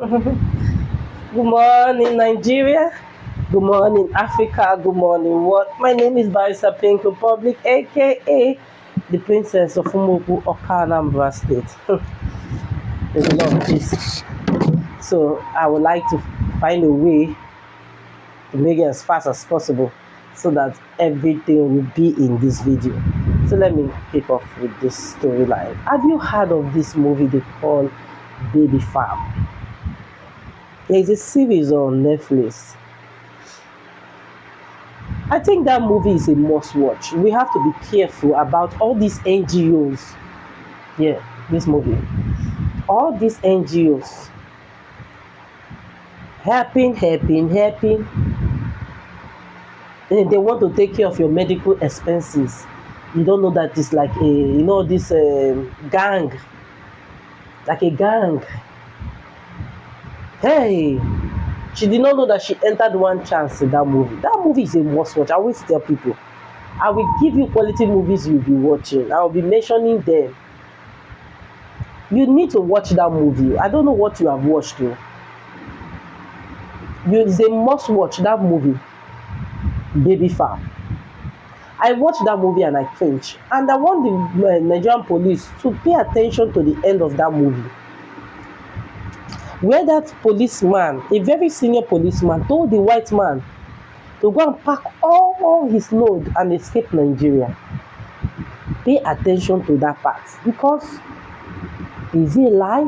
Good morning, Nigeria. Good morning, Africa. Good morning, world. My name is Barrister Pink Republic, aka the Princess of Umubu, Okanambra State. There's a lot of peace. So I would like to find a way to make it as fast as possible so that everything will be in this video. So let me kick off with this storyline. Have you heard of this movie they call Baby Farm? There is a series on Netflix. I think that movie is a must watch. We have to be careful about all these NGOs. Yeah, this movie. All these NGOs helping. And they want to take care of your medical expenses. You don't know that it's like this gang. Like a gang. Hey, she did not know that she entered one chance in that movie. That movie is a must watch. I always tell people, I will give you quality movies you'll be watching. I will be mentioning them. You need to watch that movie. I don't know what you have watched though. It's a must watch, that movie, Baby Farm. I watched that movie and I cringed. And I want the Nigerian police to pay attention to the end of that movie, where that policeman, a very senior policeman, told the white man to go and pack all his load and escape Nigeria. Pay attention to that part, because is it a lie?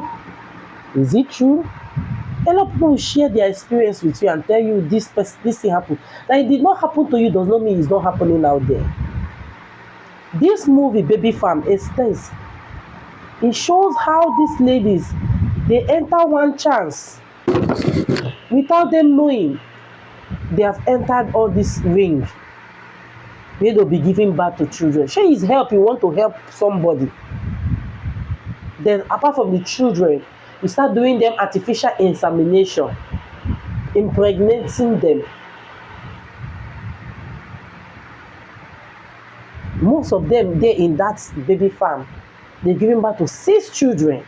Is it true? A lot of people will share their experience with you and tell you this thing happened. That it did not happen to you does not mean it's not happening out there. This movie, Baby Farm, extends. It shows how these ladies, they enter one chance without them knowing they have entered all this ring where they'll be giving birth to children. Share is help, you want to help somebody. Then apart from the children, you start doing them artificial insemination, impregnating them. Most of them there in that Baby Farm, they're giving birth to 6 children.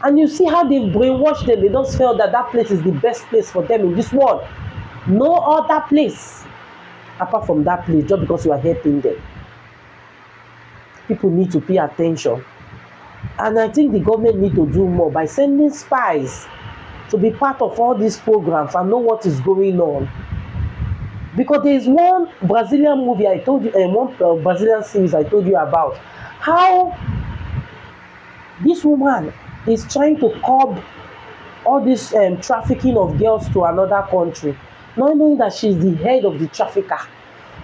And you see how they brainwash them. They don't feel that that place is the best place for them in this world. No other place apart from that place, just because you are helping them. People need to pay attention. And I think the government need to do more by sending spies to be part of all these programs and know what is going on. Because there is one Brazilian movie I told you, one Brazilian series I told you about, how this woman is trying to curb all this trafficking of girls to another country, not knowing that she's the head of the trafficker.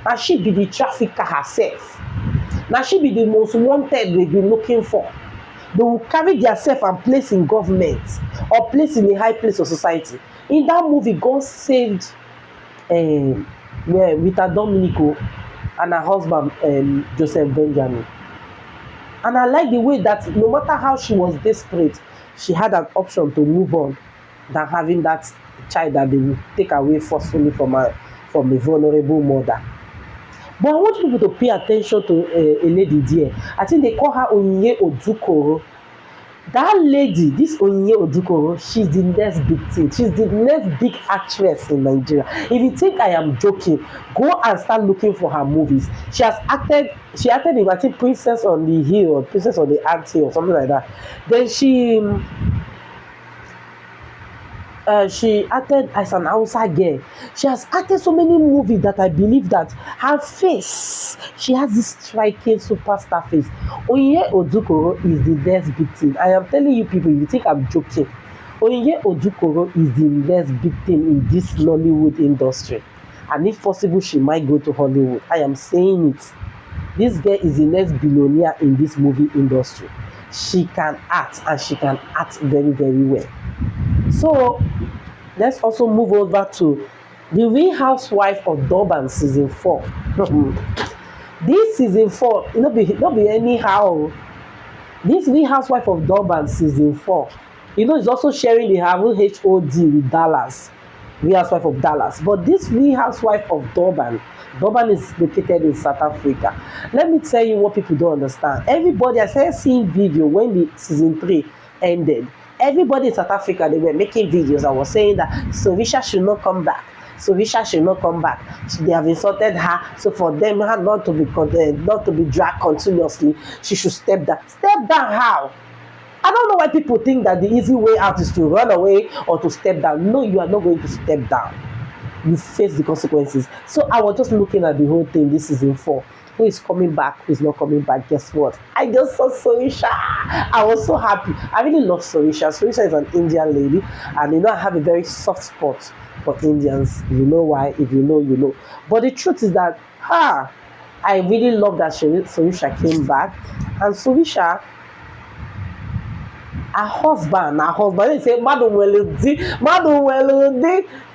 And she be the trafficker herself. Now she be the most wanted they've been looking for. They will carry themselves and place in government or place in a high place of society. In that movie, God saved Rita Dominico and her husband, Joseph Benjamin. And I like the way that no matter how she was desperate, she had an option to move on than having that child that they will take away forcefully from a vulnerable mother. But I want people to pay attention to a lady there. I think they call her Onyinye Odukoro. That lady, this Onyinye Odukoro, she's the next big thing. She's the next big actress in Nigeria. If you think I am joking, go and start looking for her movies. She acted in, I think, Princess on the Hill or Princess on the Ant Hill or something like that. Then she acted as an Hausa girl. She has acted so many movies that I believe that her face, she has this striking superstar face. Onyinye Odukoro is the next big thing. I am telling you people, if you think I'm joking, Onyinye Odukoro is the next big thing in this Nollywood industry. And if possible, she might go to Hollywood. I am saying it. This girl is the next billionaire in this movie industry. She can act, and she can act very, very well. So let's also move over to The Real Housewife of Durban season 4. This season 4, not be anyhow. This Real Housewife of Durban season 4, it's also sharing the HOD with Dallas, Real Housewife of Dallas. But this Real Housewife of Durban is located in South Africa. Let me tell you what people don't understand. Everybody, I started seeing video when the season 3 ended. Everybody in South Africa, they were making videos. I was saying that Sorisha should not come back. Sorisha should not come back. They have insulted her. So for them her not to be dragged continuously, she should step down. Step down how? I don't know why people think that the easy way out is to run away or to step down. No, you are not going to step down. You face the consequences. So I was just looking at the whole thing this season 4. Who is coming back, who is not coming back? Guess what? I just saw Sorisha. I was so happy. I really love Sorisha. Sorisha is an Indian lady, and I have a very soft spot for Indians. You know why? If you know, you know. But the truth is that, I really love that Sorisha came back, and Sorisha, her husband, they say Madam Weludi.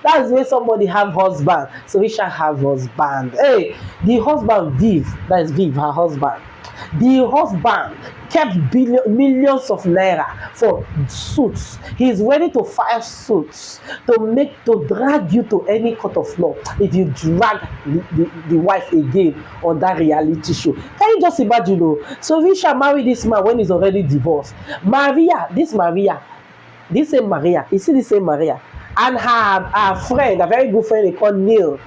That's where somebody have husband. So we shall have husband. Hey, the husband Viv, that is Viv, her husband. The husband kept millions of naira for suits. He is ready to file suits to drag you to any court of law if you drag the wife again on that reality show. Can you just imagine? So we shall marry this man when he's already divorced. This same Maria, you see the same Maria, and her friend, a very good friend they call Neil,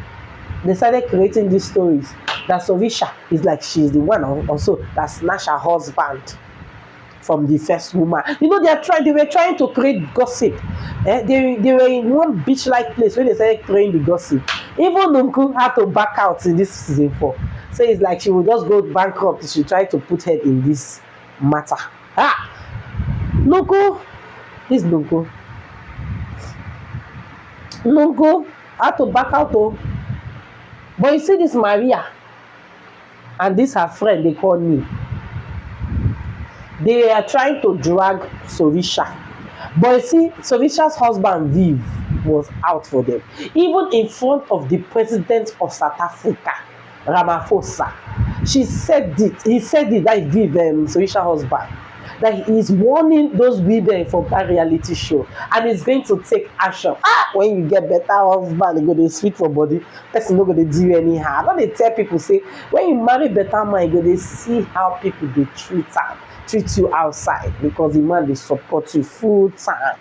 they started creating these stories that Sorisha is like she's the one also that snatched her husband from the first woman. They were trying to create gossip. They were in one beach-like place when they started creating the gossip. Even Nunku had to back out in this season 4. So it's like she would just go bankrupt if she tried to put head in this matter. Nunku had to back out. But you see this Maria and this her friend they call me. They are trying to drag Sorisha. But you see, Sorisha's husband Viv was out for them. Even in front of the president of South Africa, Ramaphosa. He said it, that is Viv, Sorisha's husband, that he is warning those women from that reality show and is going to take action. When you get better husband, you go to sweet for body, person not going to do you anyhow. When they tell people, say, when you marry better man, you go to see how people they treat you outside, because the man they support you full time.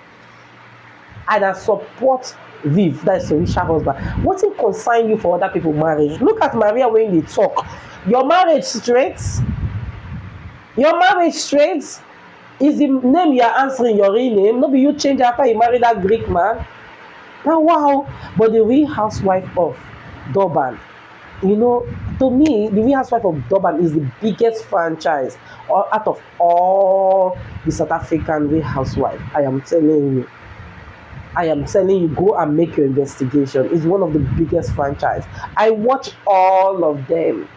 And I support Viv, that is Sorisha's husband. What it concern you for other people marriage? Look at Maria when they talk. Your marriage straight? Is the name you are answering your real name? No be you change after you marry that Greek man. Now wow. But the Real Housewife of Durban, to me, the Real Housewife of Durban is the biggest franchise out of all the South African Real Housewife. I am telling you, go and make your investigation. It's one of the biggest franchise. I watch all of them.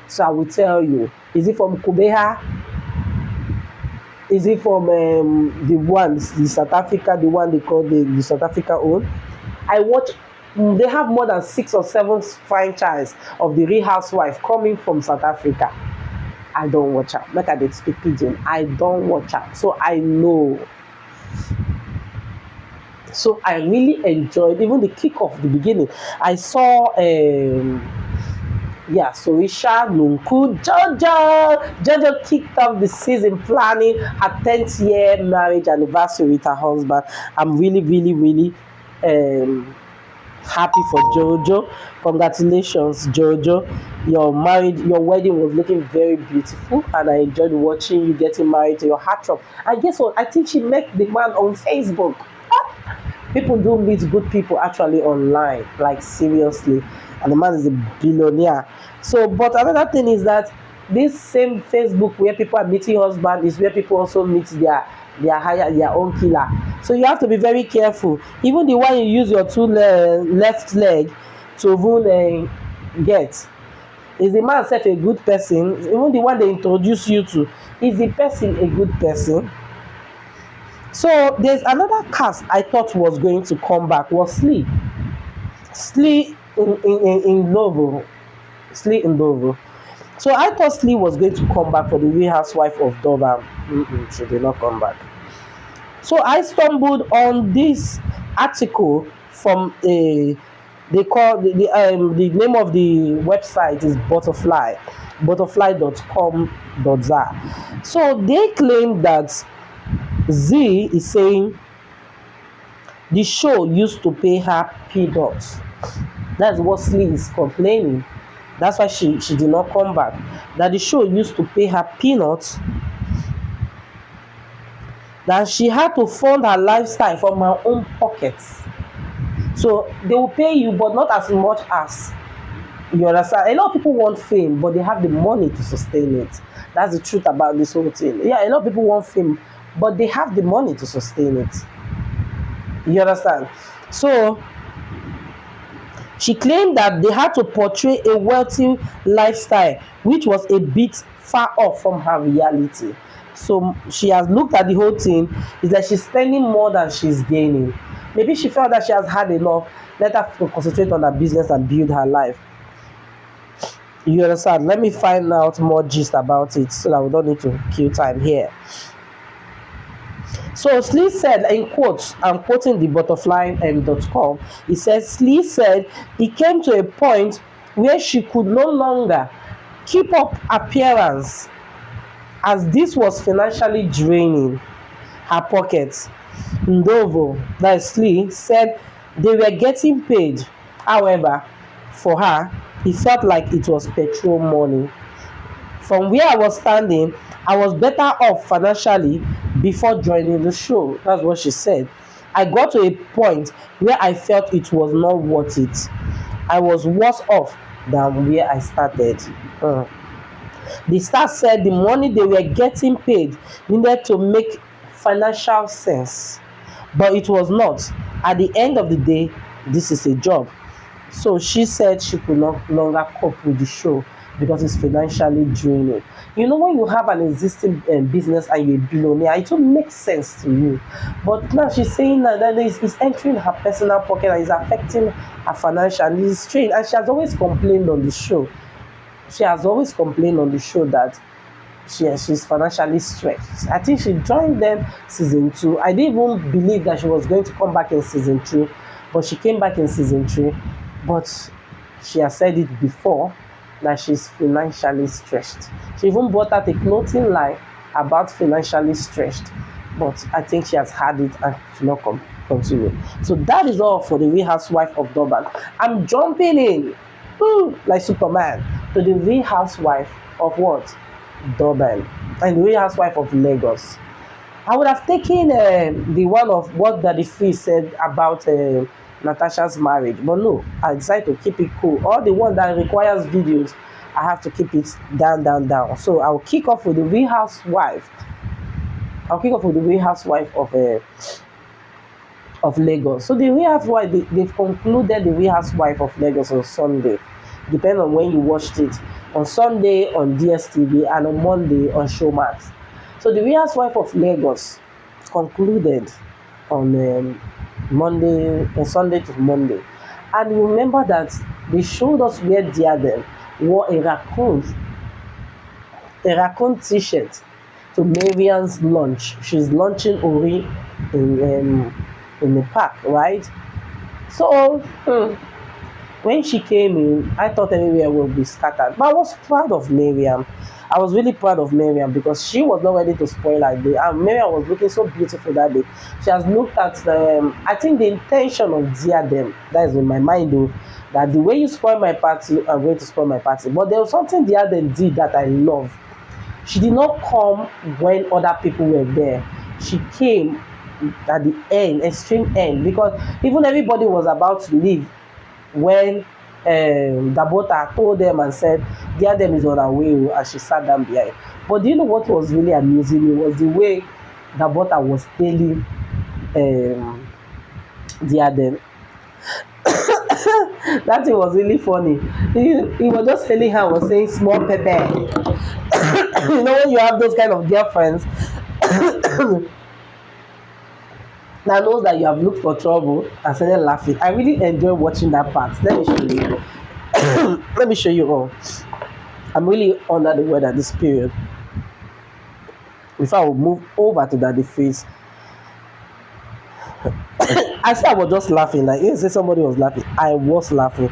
So I will tell you, is it from Kubeha? Is it from the South Africa, the one they call the South Africa own? I watch, they have more than 6 or 7 franchise of the Real Housewife coming from South Africa. I don't watch her. Like I did speak pidgin. I don't watch her. So I know. So I really enjoyed even the kickoff, the beginning. I saw Sorisha, Nunku, Jojo kicked off the season planning her 10th year marriage anniversary with her husband. I'm really, really, really happy for Jojo. Congratulations, Jojo. Your wedding was looking very beautiful, and I enjoyed watching you getting married to your heartthrob. And guess what? I think she met the man on Facebook. People do meet good people actually online, like seriously. And the man is a billionaire. So, but another thing is that this same Facebook where people are meeting husband is where people also meet their own killer. So you have to be very careful. Even the one you use your left leg to even get, is the man self a good person? Even the one they introduce you to, is the person a good person? So there's another cast I thought was going to come back was Slee in Novo. Slee in Novo. So I thought Slee was going to come back for the Real Housewife of Durban. She did not come back. So I stumbled on this article from they call the name of the website is butterfly.com.za. So they claim that Z is saying the show used to pay her peanuts. That's what Slee is complaining. That's why she did not come back. That the show used to pay her peanuts. That she had to fund her lifestyle from her own pockets. So they will pay you, but not as much as you understand. A lot of people want fame, but they have the money to sustain it. That's the truth about this whole thing. Yeah, a lot of people want fame, but they have the money to sustain it. You understand? So she claimed that they had to portray a wealthy lifestyle, which was a bit far off from her reality. So she has looked at the whole thing. It's like she's spending more than she's gaining. Maybe she felt that she has had enough. Let her concentrate on her business and build her life. You understand? Let me find out more gist about it so that we don't need to kill time here. So Slee said, in quotes, I'm quoting the butterfly.com, he says, Slee said it came to a point where she could no longer keep up appearance as this was financially draining her pockets. Ndovo, that is Slee, said they were getting paid. However, for her, it felt like it was petrol money. From where I was standing, I was better off financially before joining the show. That's what she said. I got to a point where I felt it was not worth it. I was worse off than where I started. The star said the money they were getting paid needed to make financial sense, but it was not. At the end of the day, this is a job. So she said she could no longer cope with the show because it's financially draining. You know, when you have an existing business and you're a billionaire, it will make sense to you. But now she's saying that it's entering her personal pocket and it's affecting her financial, and it's strained. And she has always complained on the show. She has always complained on the show that she's financially stretched. I think she joined them season 2. I didn't even believe that she was going to come back in season 2, but she came back in season 3. But she has said it before that she's financially stretched. She even bought out a clothing line about financially stretched. But I think she has had it and she will not continue. So that is all for the Real Housewife of Durban. I'm jumping in like Superman to the Real Housewife of what? Durban. And the Real Housewife of Lagos. I would have taken the one of what Daddy Free said about Natasha's marriage, but no, I decided to keep it cool. All the one that requires videos, I have to keep it down. So I'll kick off with the Real Housewife. I'll kick off with the Real Housewife of Lagos. So the Real Housewife, they've concluded the Real Housewife of Lagos on Sunday, depending on when you watched it. On Sunday on DSTV and on Monday on Showmax. So the Real Housewife of Lagos concluded on Sunday to Monday. And remember that they showed us where Diadem wore a raccoon t-shirt to Marian's lunch. She's lunching Ori in the park, right? So when she came in, I thought everywhere would be scattered. But I was proud of Mariam. I was really proud of Mariam because she was not ready to spoil her day. And Mariam was looking so beautiful that day. She has looked at, I think the intention of Diadem, that is in my mind though, that the way you spoil my party, I'm going to spoil my party. But there was something Diadem did that I love. She did not come when other people were there. She came at the end, extreme end, because even everybody was about to leave when Dabota told them and said, Diadem is on her way, and she sat down behind. But do you know what was really amusing me was the way Dabota was hailing Diadem. That thing was really funny. He was just hailing her, was saying small pepper. You know when you have those kind of girlfriends that knows that you have looked for trouble and started laughing. I really enjoy watching that part. Let me show you. Let me show you all. I'm really under the weather this period. If I will move over to that face, I said I was just laughing. Like you say somebody was laughing. I was laughing.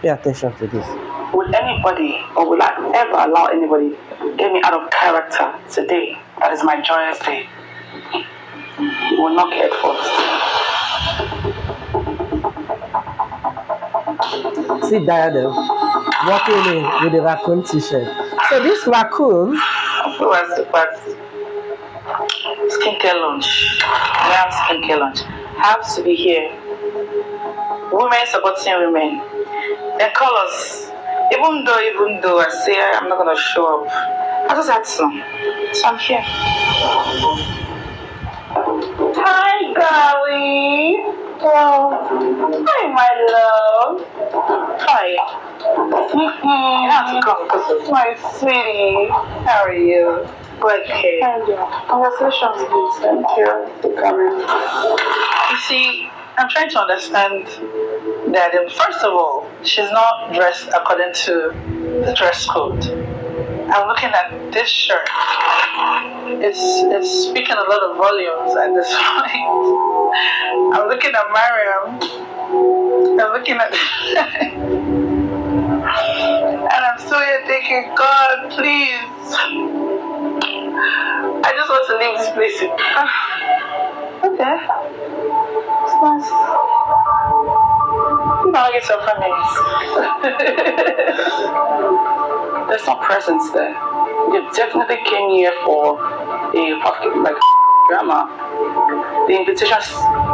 Pay attention to this. Will anybody or will I ever allow anybody to get me out of character today? That is my joyous day. will knock head first. See Diana walking in with a raccoon t-shirt. So this raccoon, Who was but skincare lunch. We have skincare lunch. Have to be here. Women supporting women. They call us. Even though I say I'm not gonna show up, I just had some. So I'm here. Hi, darling. Oh, hi, my love. Hi. You have to come because my sweetie. How are you? Okay. Congratulations, please. Thank you for coming. You see, I'm trying to understand that first of all, she's not dressed according to the dress code. I'm looking at this shirt. It's speaking a lot of volumes at this point. I'm looking at Mariam. I'm looking at and I'm still here thinking, God, please. I just want to leave this place. Okay. It's nice. Now I get some families. There's no presence there. You definitely came here for a fucking like drama. The invitation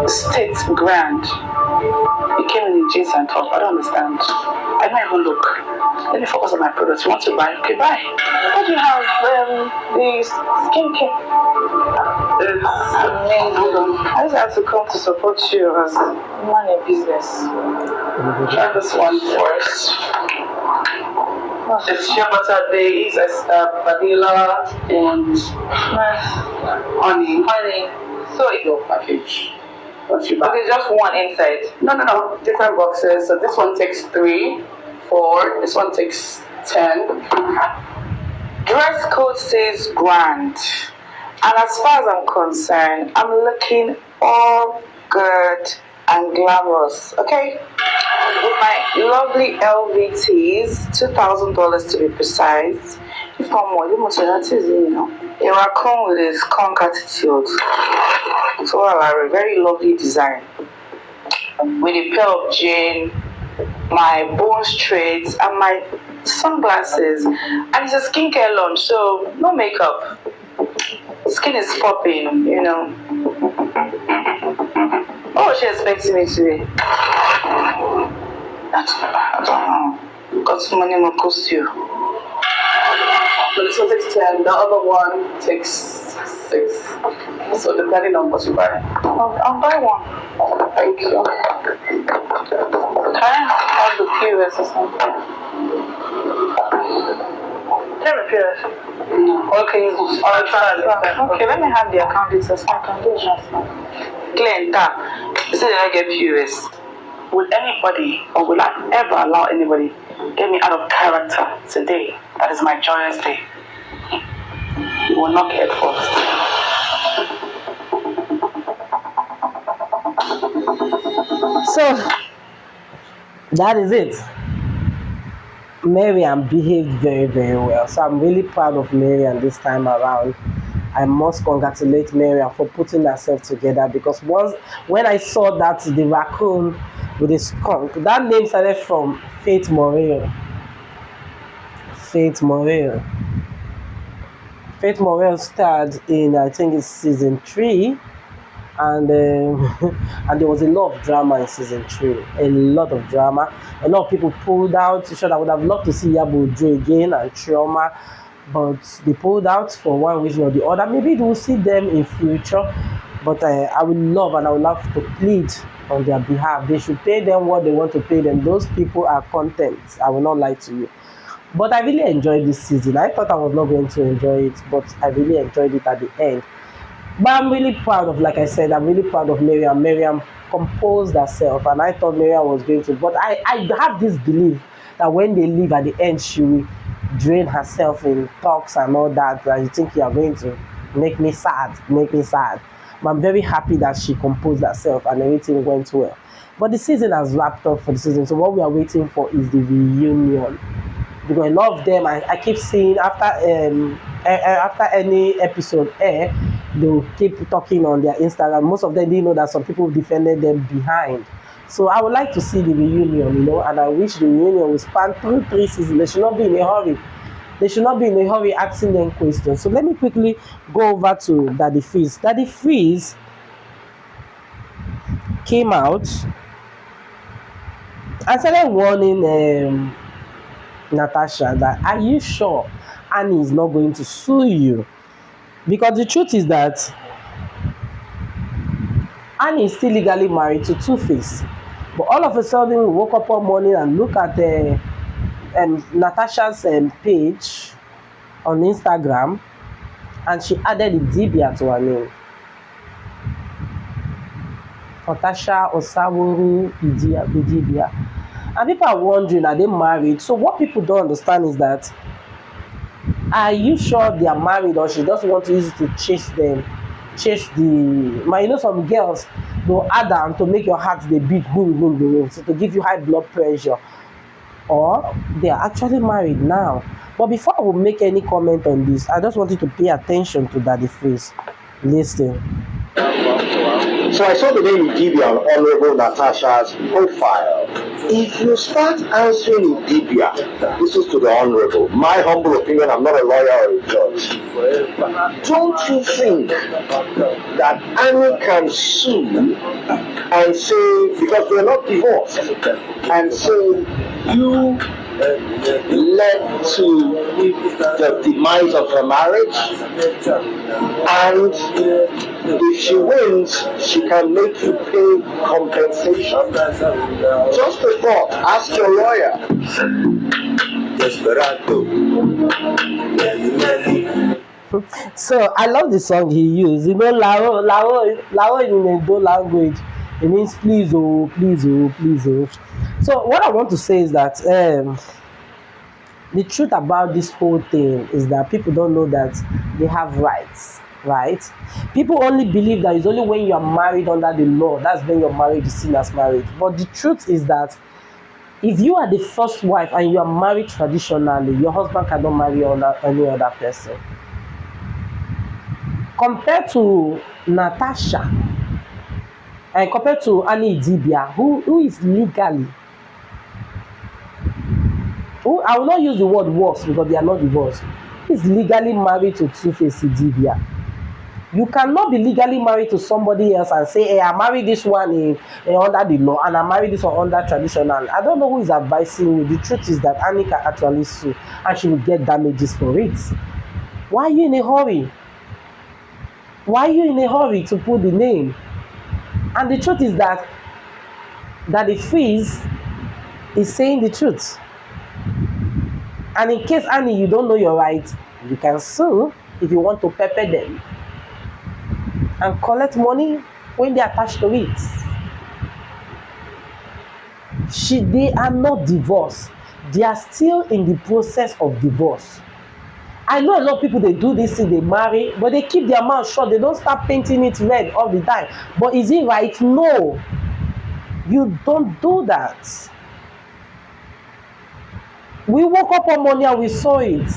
states grand. You came in jeans and top. I don't understand. I don't even look. Let me focus on my products. You want to buy? Okay, buy. What do you have? The skincare. I just have to come to support you as man in business. Try this one first. It's shea butter base, vanilla, and honey. So it's your package. Okay, just one inside. No. Different boxes. So this one takes 3, 4. This one takes 10. Dress code says grand. And as far as I'm concerned, I'm looking all good and glamorous. Okay? With my lovely LVTs, $2,000 to be precise. If not more, you must that is, a raccoon with his conk attitude. So a very lovely design. With a pair of jeans, my bone straights, and my sunglasses. And it's a skincare lunch, so no makeup. Skin is popping, What was she expecting me to be? I don't know. Got some money will cost you. So this one takes 10, the other one takes 6. So depending on what you buy. I'll buy one. Thank you. Can I have the POS or something? Can I POS? No. Okay, I'll try it. Okay, let me have the account details. I can do it. Glenda, you said I get POS. Will anybody, or will I ever allow anybody get me out of character today? That is my joyous day. You will knock head first. so that is it. Mariam behaved very, very well. So I'm really proud of Mariam this time around. I must congratulate Mariam for putting herself together because when I saw that the raccoon with a skunk, that name started from Faith Morel. Faith Morel starred in, I think it's season 3, and and there was a lot of drama in season 3. A lot of drama. A lot of people pulled out. Sure, I would have loved to see Yabo Dre again and Chioma, but they pulled out for one reason or the other. Maybe we'll see them in future, but I would love and I would love to plead on their behalf. They should pay them what they want to pay them. Those people are content. I will not lie to you. But I really enjoyed this season. I thought I was not going to enjoy it, but I really enjoyed it at the end. But I'm really proud of, like I said, I'm really proud of Mariam. Mariam composed herself, and I thought Mariam was going to. But I have this belief that when they leave at the end, she will drain herself in talks and all that. And you think you are going to make me sad. But I'm very happy that she composed herself and everything went well. But the season has wrapped up for the season. So what we are waiting for is the reunion. Because a lot of them, I keep seeing after any episode air, they'll keep talking on their Instagram. Most of them didn't know that some people defended them behind. So I would like to see the reunion, and I wish the reunion will span through 3 seasons. They should not be in a hurry. They should not be in a hurry asking them questions. So let me quickly go over to Daddy Freeze. Daddy Freeze came out and started warning Natasha that, are you sure Annie is not going to sue you? Because the truth is that Annie is still legally married to Two-Face. But all of a sudden, we woke up one morning and look at Natasha's page on Instagram, and she added Idibia to her name. Natasha Osaworu Idibia. And people are wondering, are they married? So what people don't understand is that, are you sure they are married, or she just want to use it to chase some girls, they'll add them to make your heart they beat boom boom boom, so to give you high blood pressure, or they are actually married now. But before I will make any comment on this, I just want you to pay attention to Daddy Freeze. Listen. So I saw the name Idibia on Honorable Natasha's profile. If you start answering Idibia, this is to the Honorable, my humble opinion, I'm not a lawyer or a judge. Don't you think that Annie can sue and say, because we're not divorced, and say, you led to the demise of her marriage, and if she wins, she can make you pay compensation? Just a thought, ask your lawyer. So I love the song he used. Lao in Edo language. It means please, oh, please, oh, please, oh. So what I want to say is that the truth about this whole thing is that people don't know that they have rights, right? People only believe that it's only when you are married under the law, that's when your marriage is seen as marriage. But the truth is that if you are the first wife and you are married traditionally, your husband cannot marry any other person. Compared to Natasha and compared to Annie Idibia, who is legally, I will not use the word worse because they are not divorced, is legally married to Two-Face Idibia. You cannot be legally married to somebody else and say, hey, I married this one under the law and I married this one under traditional. I don't know who is advising you. The truth is that Annie can actually sue and she will get damages for it. Why are you in a hurry? Why are you in a hurry to put the name? And the truth is that the Freeze is saying the truth. And in case, Annie, you don't know your rights, you can sue if you want to pepper them and collect money when they are attached to it. They are not divorced. They are still in the process of divorce. I know a lot of people, they do this thing, they marry, but they keep their mouth shut. They don't start painting it red all the time. But is it right? No. You don't do that. We woke up one morning and we saw it.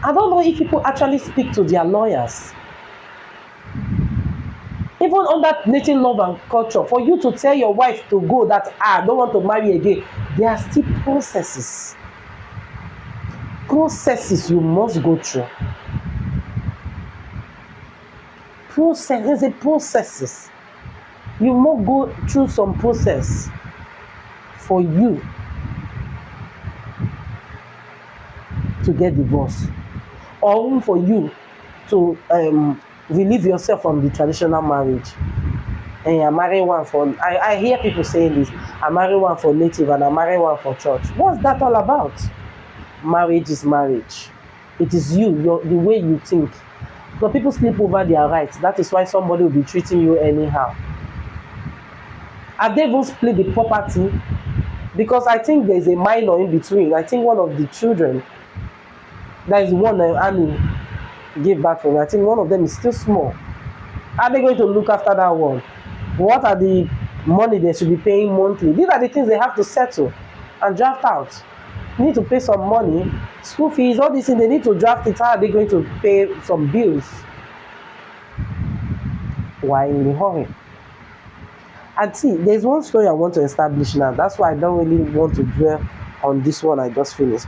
I don't know if people actually speak to their lawyers. Even under native love and culture, for you to tell your wife to go that, I don't want to marry again, there are still processes. Processes you must go through. There's a processes. You must go through some process for you to get divorced, or even for you to relieve yourself from the traditional marriage. And I marry one for, I hear people saying this, I marry one for native and I marry one for church. What's that all about? Marriage is marriage. It is the way you think. So people sleep over their rights. That is why somebody will be treating you anyhow. Have they even split the property? Because I think there's a minor in between. I think one of the children, that is one Annie gave back from me. I think one of them is still small. How are they going to look after that one? What are the money they should be paying monthly? These are the things they have to settle and draft out. You need to pay some money, school fees, all these things, they need to draft it. How are they going to pay some bills? were in a hurry. And see, there's one story I want to establish now. That's why I don't really want to dwell on this one I just finished.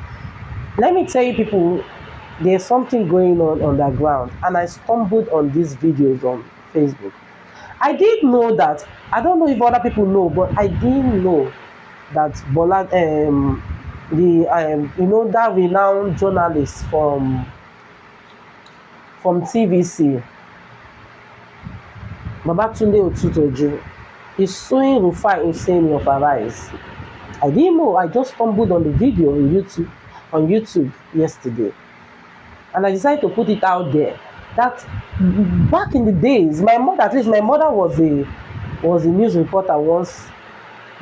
Let me tell you, people, there's something going on underground, and I stumbled on these videos on Facebook. I didn't know that. I don't know if other people know, but I didn't know that Bola, that renowned journalist from TVC, Babatunde Otutoju, is suing Rufai Hussaini of Arise. I didn't know. I just stumbled on the video on YouTube yesterday, and I decided to put it out there. That back in the days, my mother was a news reporter once.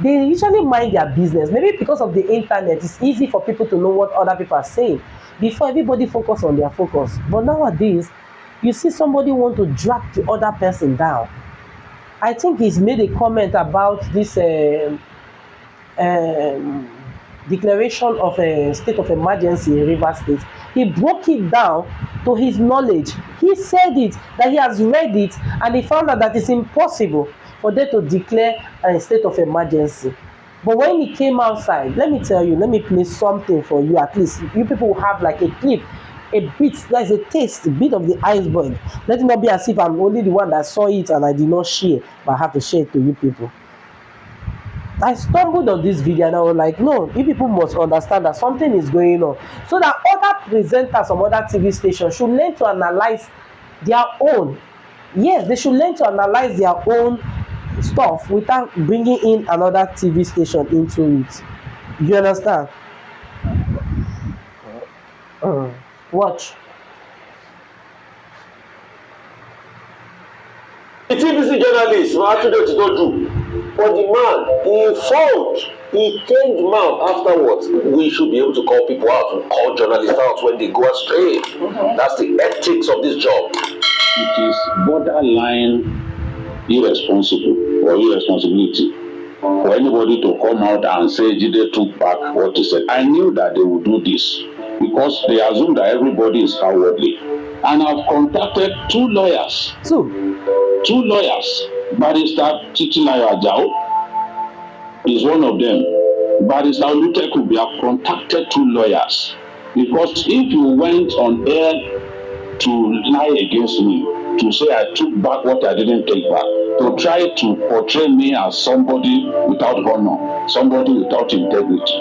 They usually mind their business. Maybe because of the internet, it's easy for people to know what other people are saying before everybody focus on their focus. But nowadays, you see somebody want to drag the other person down. I think he's made a comment about this declaration of a state of emergency in Rivers State. He broke it down to his knowledge. He said it, that he has read it, and he found out that it's impossible for them to declare a state of emergency. But when he came outside, let me tell you, let me play something for you. At least you people will have like a clip, a bit, that's a taste, a bit of the iceberg. Let it not be as if I'm only the one that saw it and I did not share, but I have to share it to you people. I stumbled on this video and I was like, no, you people must understand that something is going on. So that other presenters from other TV stations should learn to analyze their own. Yes, they should learn to analyze their own stuff without bringing in another TV station into it. You understand? Watch. The TVC journalist, for the man, he informed, he changed mouth afterwards. We should be able to call people out, call journalists out when they go astray. That's the ethics of this job. It is borderline irresponsible or irresponsibility for anybody to come out and say Jide took back what he said. I knew that they would do this because they assume that everybody is cowardly. And I've contacted two lawyers. Two lawyers. Barrister Titilayo Ajao is one of them. Barrister Oluteku, we have contacted two lawyers. Because if you went on air to lie against me, to say I took back what I didn't take back, to try to portray me as somebody without honor, somebody without integrity,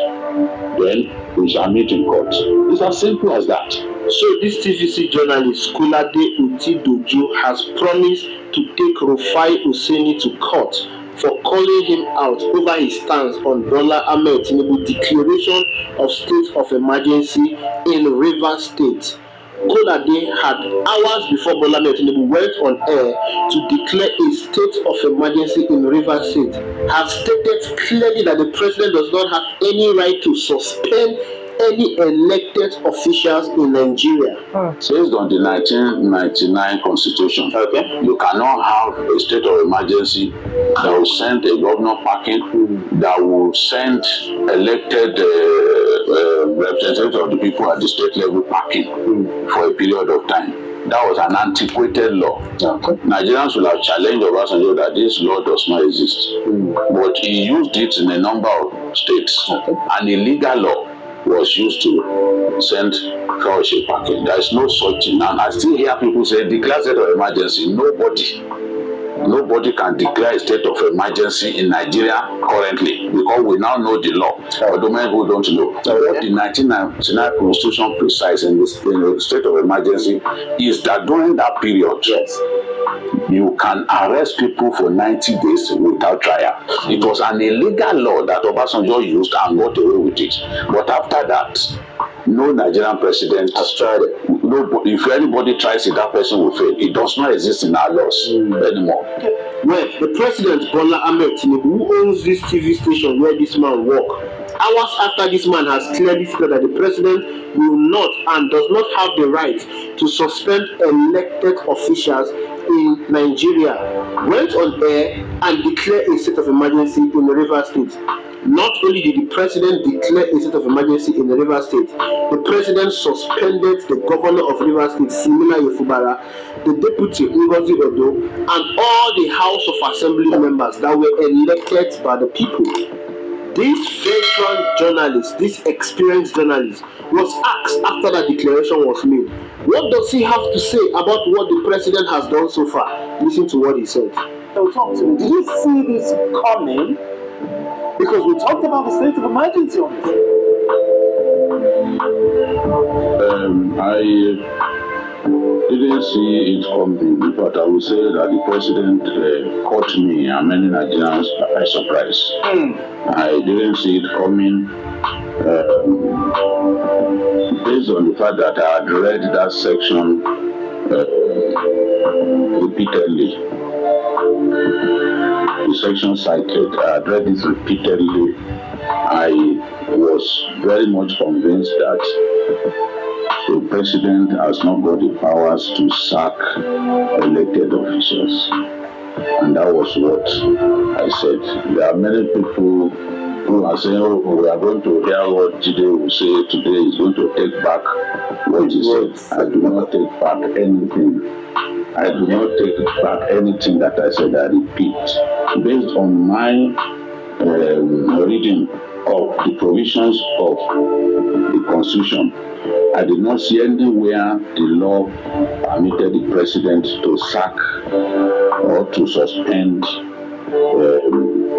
then we shall meet in court. It's as simple as that. So this TVC journalist, Kolade Otidoju, has promised to take Rufai Hussaini to court for calling him out over his stance on Bola Ahmed Tinubu's declaration of state of emergency in Rivers State. Kolade had hours before Bola Ahmed Tinubu went on air to declare a state of emergency in Rivers State, has stated clearly that the president does not have any right to suspend any elected officials in Nigeria. Based on the 1999 Constitution, you cannot have a state of emergency that will send a governor packing, that will send elected representatives of the people at the state level packing for a period of time. That was an antiquated law. Nigerians will have challenged Obasanjo that this law does not exist. But he used it in a number of states. An illegal law was used to send fellowship packing. There is no such thing. And I still hear people say, declare state of emergency. Nobody can declare a state of emergency in Nigeria currently because we now know the law. Although many people don't know. What the 1999 Constitution precise in the state of emergency is that during that period, you can arrest people for 90 days without trial. It was an illegal law that Obasanjo used and got away with it. But after that, no Nigerian president has tried it. If anybody tries it, that person will fail. It does not exist in our laws anymore. Well, the president, Bola Ahmed Tinubu, who owns this TV station where this man works, hours after this man has clearly said that the president will not and does not have the right to suspend elected officials in Nigeria, went on air and declared a state of emergency in Rivers State. Not only did the president declare a state of emergency in the Rivers State, the president suspended the governor of Rivers State, Simina Yefubara, the deputy Ngozi Odo, and all the House of Assembly members that were elected by the people. This veteran journalist, this experienced journalist, was asked after that declaration was made, what does he have to say about what the president has done so far? Listen to what he said. So talk to me. Did you see this coming? Because we talked about the state of emergency on this. I didn't see it coming, but I would say that the president caught me and many Nigerians by surprise. I didn't see it coming based on the fact that I had read that section repeatedly. The section cited, I had read it repeatedly. I was very much convinced that the president has not got the powers to sack elected officials. And that was what I said. There are many people who are saying, oh, we are going to hear what Jide will say today. He's going to take back what he said. I do not take back anything. I do not take back anything that I said. I repeat. Based on my reading of the provisions of the Constitution, I did not see anywhere the law permitted the president to sack or to suspend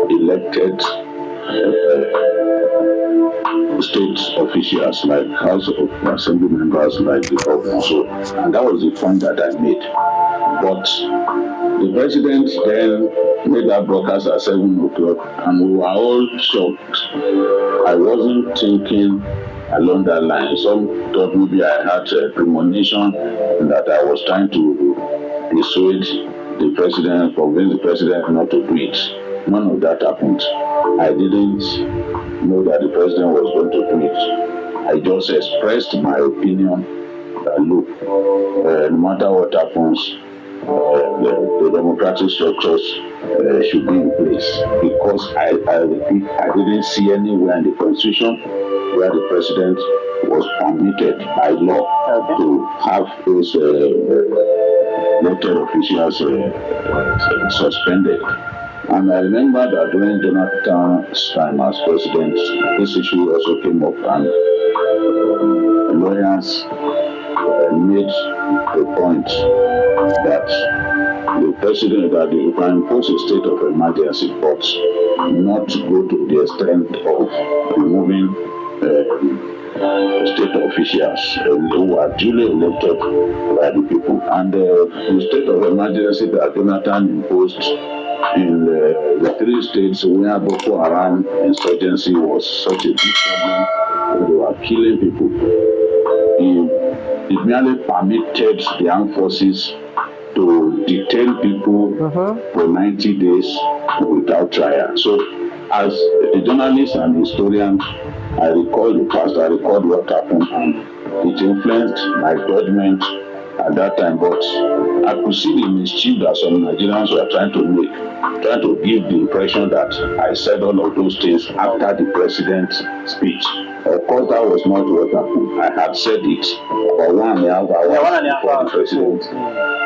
elected state officials like House of Assembly members, like the governor. So, and that was the point that I made. But the president then made that broadcast at 7 o'clock, and we were all shocked. I wasn't thinking along that line. Some thought maybe I had a premonition that I was trying to dissuade the president, convince the president not to do it. None of that happened. I didn't know that the president was going to do it. I just expressed my opinion that look, no matter what happens, the democratic structures should be in place, because I repeat, I didn't see anywhere in the Constitution where the president was permitted by law to have those elected officials suspended. And I remember that during Jonathan's time as president, this issue also came up, and lawyers made the point that the president, that you can impose a state of emergency, but not go to the extent of removing state officials who are duly elected by the people. And the state of emergency that Jonathan imposed in the 3 states where Boko Haram insurgency was such a big problem, they were killing people. It merely permitted the armed forces to detain people for 90 days without trial. So, as a journalist and historian, I recall the past, I recall what happened, and it influenced my judgment at that time. But I could see the mischief that some Nigerians were trying to make, trying to give the impression that I said all of those things after the president's speech. Of course, that was not what happened. I had said it for 1.5 hours before the president.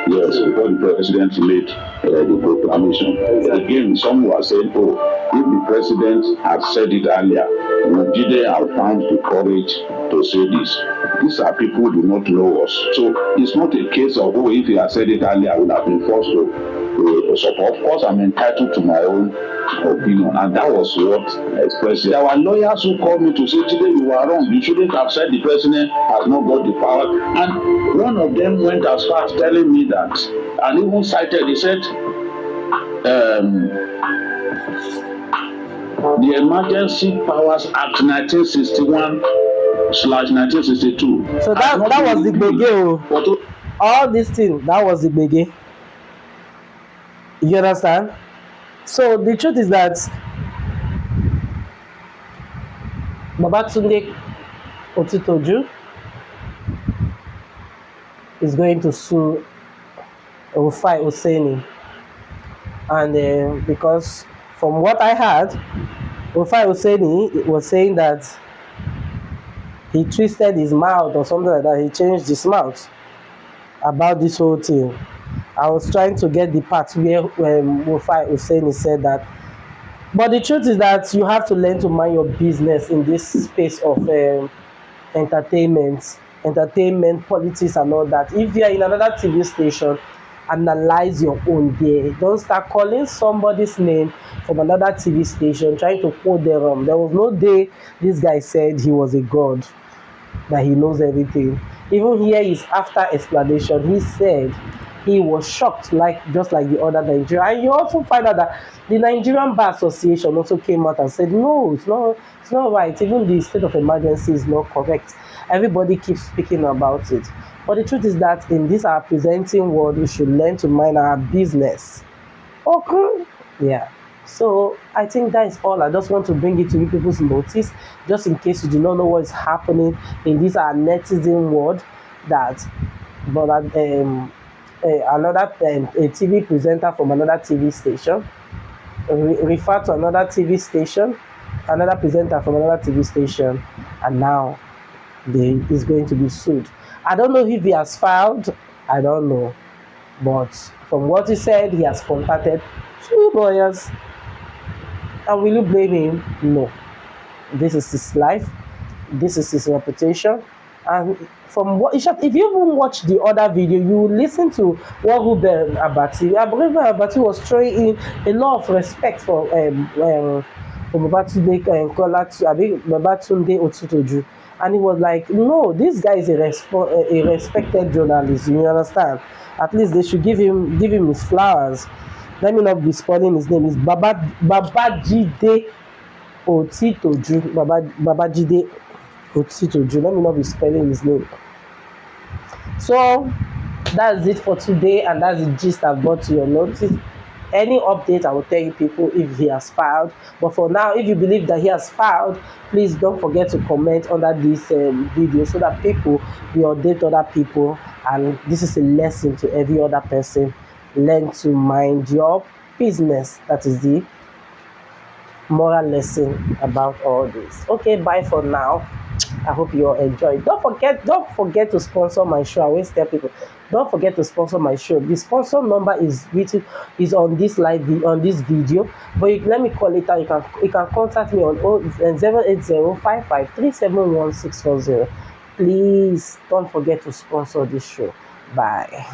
Yes, before the president made the proclamation. Again, some were saying, oh, if the president had said it earlier, would Jide have found the courage to say this? These are people who do not know us. So it's not a case of, oh, if he had said it earlier, I would have been forced to support. Of course, I'm entitled to my own opinion, and that was what I expressed. There were lawyers who called me to say, Jide, you were wrong. You shouldn't have said the president has not got the power. And one of them went as far as telling me that, and even cited, he said, the Emergency Powers Act 1961/1962. So that was the gbege. All these things, that was the gbege. You understand? So the truth is that Babatunde Otitoju is going to sue Rufai Oseni, and because from what I heard, Rufai Hussaini was saying that he twisted his mouth or something like that. He changed his mouth about this whole thing. I was trying to get the part where Rufai Hussaini said that. But the truth is that you have to learn to mind your business in this space of entertainment, politics, and all that. If you are in another TV station, analyze your own there. Don't start calling somebody's name from another TV station, trying to quote them. There was no day this guy said he was a god, that he knows everything. Even here is after explanation. He said he was shocked, just like the other Nigerian. And you also find out that the Nigerian Bar Association also came out and said, no, it's not right. Even the state of emergency is not correct. Everybody keeps speaking about it. But the truth is that in this our presenting world, we should learn to mind our business. Okay. Yeah. So I think that is all. I just want to bring it to you people's notice, just in case you do not know what is happening in this our netizen world. That, but another a TV presenter from another TV station refer to another TV station, another presenter from another TV station, and now is going to be sued. I don't know if he has filed. I don't know, but from what he said, he has contacted 2 lawyers. And will you blame him? No. This is his life. This is his reputation. And from what if you even watch the other video, you will listen to what Ruben Abati. I believe Abati was throwing in a lot of respect for Babatunde Babatunde Otutoju. And he was like, no, this guy is a respected journalist. You understand? At least they should give him his flowers. Let me not be spelling his name. It's Babajide Otitoju. Babajide Otitoju. Let me not be spelling his name. So that's it for today, and that's the gist I've brought to your notice. Any update, I will tell you people if he has filed. But for now, if you believe that he has filed, please don't forget to comment under this video so that people will update other people. And this is a lesson to every other person. Learn to mind your business. That is the moral lesson about all this. Okay, bye for now. I hope you all enjoy. Don't forget to sponsor my show. I always tell people, don't forget to sponsor my show. The sponsor number is on this video. But let me call it out. You can contact me on 08055371640. Please don't forget to sponsor this show. Bye.